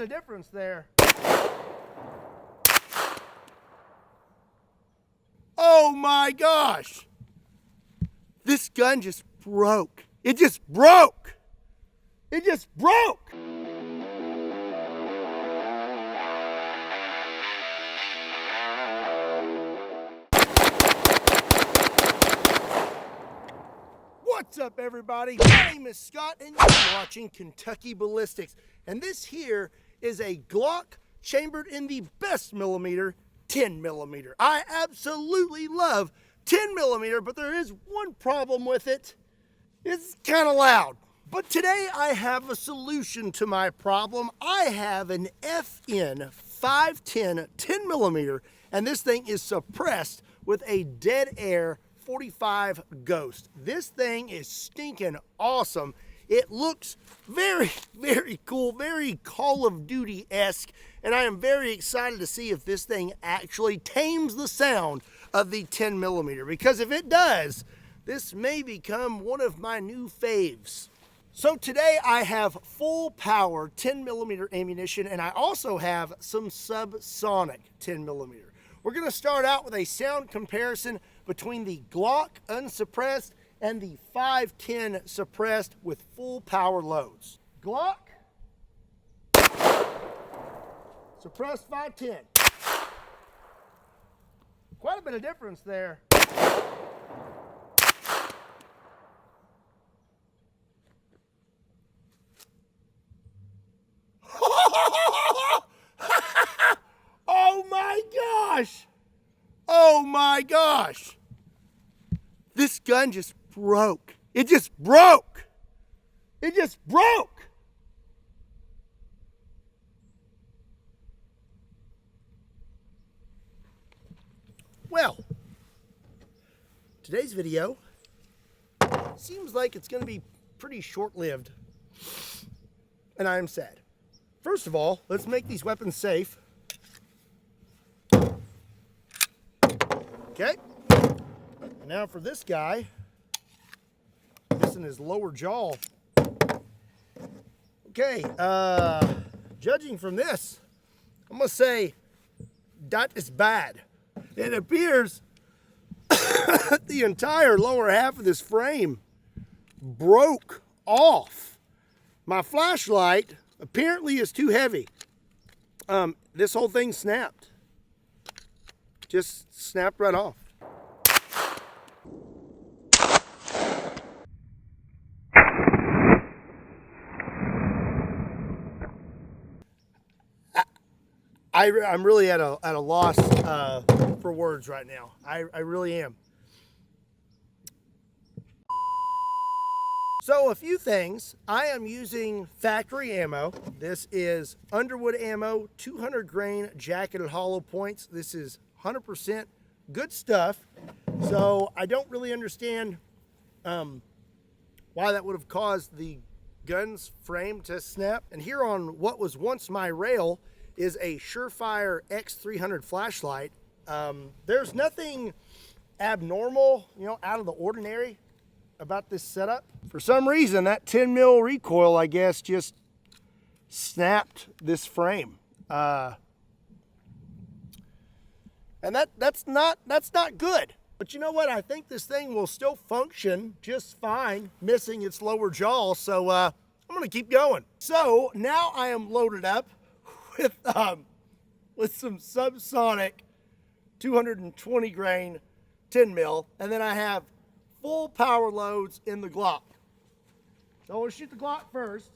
of difference there. Oh my gosh! This gun just broke. It just broke! It just broke! What's up, everybody? My name is Scott and you're watching Kentucky Ballistics. And this here is a Glock chambered in the best millimeter, 10 millimeter. I absolutely love 10 millimeter, but there is one problem with it. It's kind of loud. But today I have a solution to my problem. I have an FN 510 10 millimeter, and this thing is suppressed with a dead air 45 Ghost. This thing is stinking awesome. It looks very, very cool, very Call of Duty-esque, and I am very excited to see if this thing actually tames the sound of the 10 millimeter, because if it does, this may become one of my new faves. So today I have full power 10 millimeter ammunition, and I also have some Subsonic 10 millimeter. We're going to start out with a sound comparison between the Glock unsuppressed and the 510 suppressed with full power loads. Glock, suppressed 510. Quite a bit of difference there. Oh my gosh! Oh my gosh! This gun just broke. It just broke! It just broke! Well, today's video seems like it's going to be pretty short-lived, and I am sad. First of all, let's make these weapons safe. Okay, and now for this guy, missing his lower jaw. Okay, judging from this, I'm gonna say that is bad. It appears the entire lower half of this frame broke off. My flashlight apparently is too heavy. This whole thing snapped. Just snapped right off. I'm really at a loss for words right now. I really am. So a few things. I am using factory ammo. This is Underwood ammo, 200 grain jacketed hollow points. This is 100% good stuff. So I don't really understand why that would have caused the gun's frame to snap. And here on what was once my rail is a Surefire X300 flashlight. There's nothing abnormal, out of the ordinary about this setup. For some reason, that 10 mil recoil, I guess, just snapped this frame. And that's not good. But you know what? I think this thing will still function just fine, missing its lower jaw. So I'm gonna keep going. So now I am loaded up with some Subsonic 220 grain 10 mil, and then I have full power loads in the Glock. So we'll shoot the Glock first,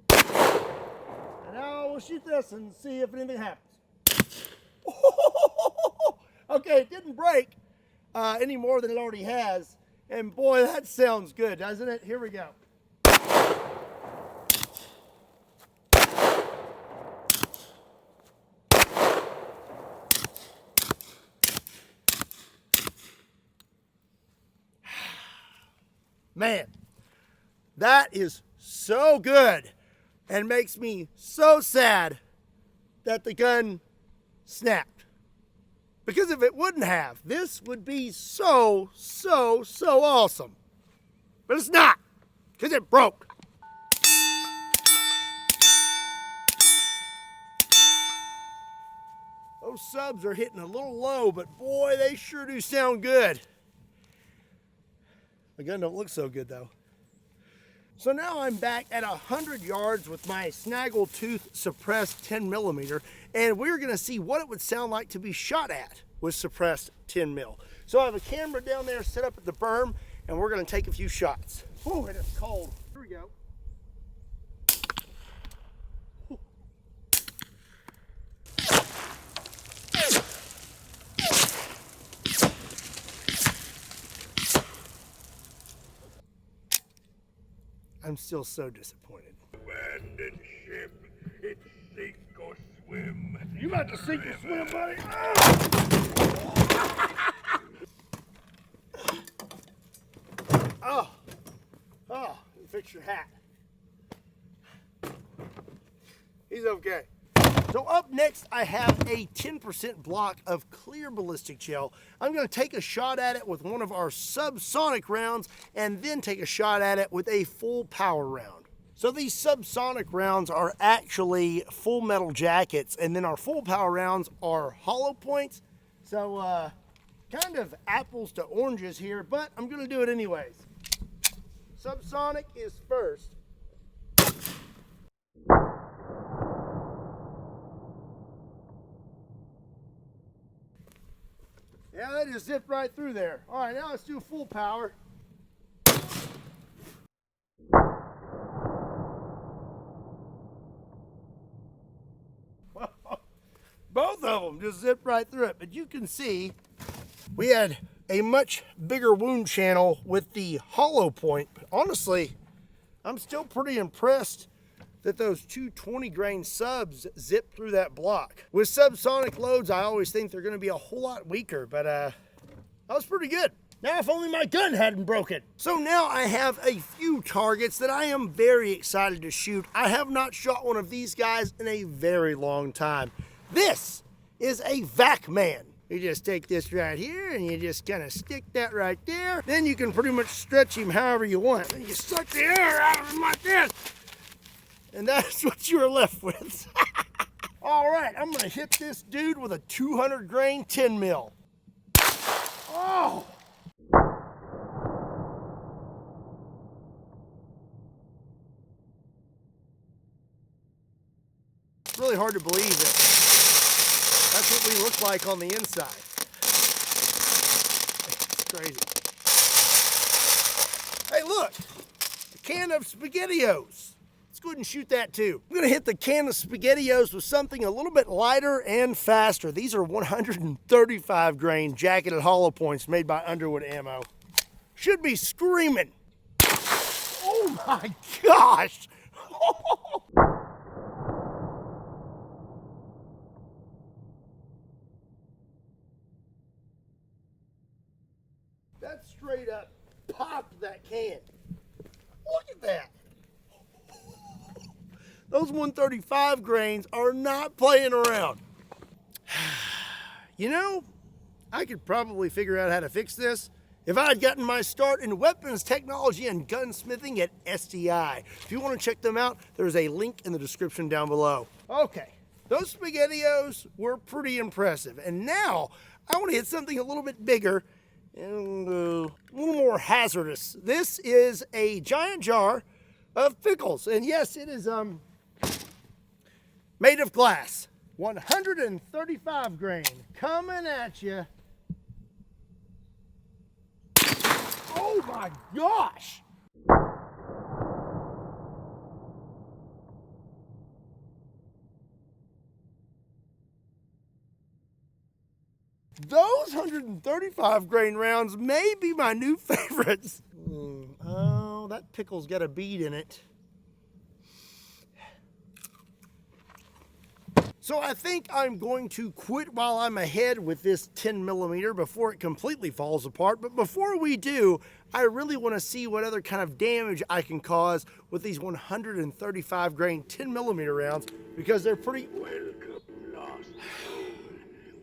and now we'll shoot this and see if anything happens. Okay, it didn't break any more than it already has, and boy, that sounds good, doesn't it? Here we go. Man, that is so good and makes me so sad that the gun snapped. Because if it wouldn't have, this would be so awesome. But it's not, because it broke. Those subs are hitting a little low, but boy, they sure do sound good. The gun don't look so good though. So now I'm back at 100 yards with my Snaggletooth Suppressed 10mm, and we're gonna see what it would sound like to be shot at with suppressed 10 mil. So I have a camera down there set up at the berm, and we're gonna take a few shots. Whew, and it's cold. Here we go. I'm still so disappointed. Abandoned ship, it's sink or swim. You about to sink or swim, buddy? Oh, fix your hat. He's okay. So up next, I have a 10% block of clear ballistic gel. I'm gonna take a shot at it with one of our Subsonic rounds and then take a shot at it with a full power round. So these Subsonic rounds are actually full metal jackets, and then our full power rounds are hollow points. So kind of apples to oranges here, but I'm gonna do it anyways. Subsonic is first. Yeah, that just zipped right through there. All right, now let's do full power. Both of them just zipped right through it, but you can see we had a much bigger wound channel with the hollow point. Honestly, I'm still pretty impressed that those two 20-grain subs zipped through that block. With subsonic loads, I always think they're gonna be a whole lot weaker, but that was pretty good. Now, if only my gun hadn't broken. So now I have a few targets that I am very excited to shoot. I have not shot one of these guys in a very long time. This is a Vac Man. You just take this right here and you just kind of stick that right there. Then you can pretty much stretch him however you want. Then you suck the air out of him like this. And that's what you are left with. All right, I'm gonna hit this dude with a 200-grain 10 mil. Oh! It's really hard to believe that that's what we look like on the inside. It's crazy. Hey, look, a can of SpaghettiOs. Let's go ahead and shoot that too. I'm gonna hit the can of SpaghettiOs with something a little bit lighter and faster. These are 135-grain jacketed hollow points made by Underwood Ammo. Should be screaming. Oh my gosh! That straight up popped that can. Look at that. Those 135 grains are not playing around. You know, I could probably figure out how to fix this if I had gotten my start in weapons technology and gunsmithing at STI. If you want to check them out, there's a link in the description down below. Okay, those SpaghettiOs were pretty impressive. And now I want to hit something a little bit bigger and a little more hazardous. This is a giant jar of pickles. And yes, it is made of glass. 135 grain coming at you. Oh my gosh! Those 135 grain rounds may be my new favorites. Oh, that pickle's got a bead in it. So I think I'm going to quit while I'm ahead with this 10mm before it completely falls apart. But before we do, I really want to see what other kind of damage I can cause with these 135 grain 10mm rounds, because they're pretty... Welcome, lost soul.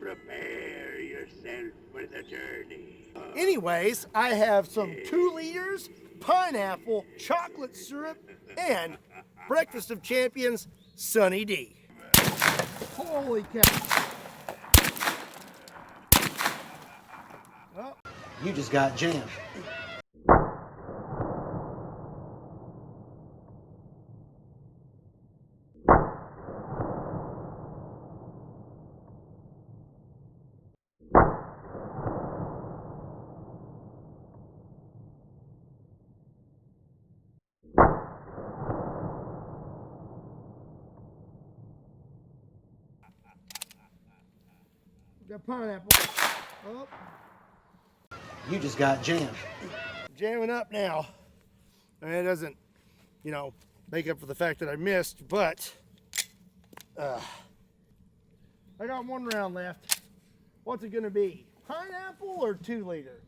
Prepare yourself for the journey. Anyways, I have some 2 liters, pineapple, chocolate syrup, and Breakfast of Champions, Sunny D. Holy cow. Oh. You just got jammed. Got pineapple. Oh. You just got jammed. Jamming up now. I mean, it doesn't, you know, make up for the fact that I missed, but I got one round left. What's it gonna be? Pineapple or 2 liter?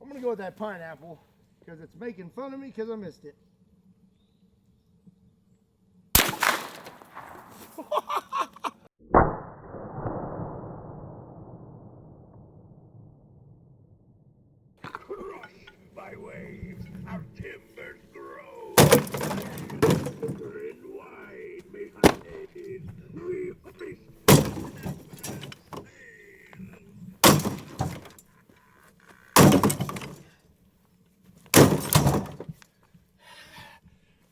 I'm gonna go with that pineapple because it's making fun of me because I missed it. By waves, our timbers grow. And wide behind, we feast.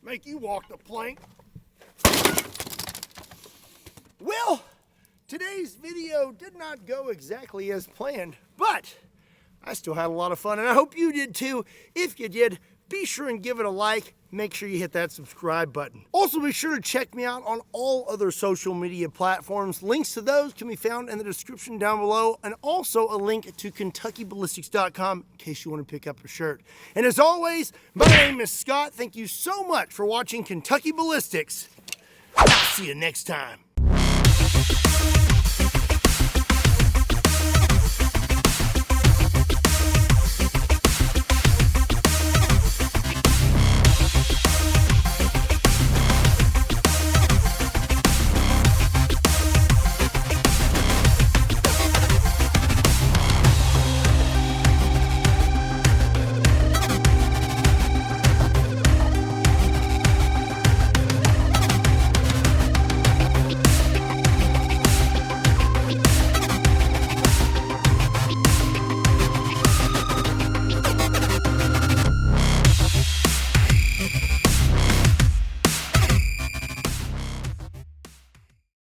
Make you walk the plank. Well, today's video did not go exactly as planned, but I still had a lot of fun, and I hope you did too. If you did, be sure and give it a like. Make sure you hit that subscribe button. Also, be sure to check me out on all other social media platforms. Links to those can be found in the description down below, and also a link to KentuckyBallistics.com in case you want to pick up a shirt. And as always, my name is Scott. Thank you so much for watching Kentucky Ballistics. I'll see you next time.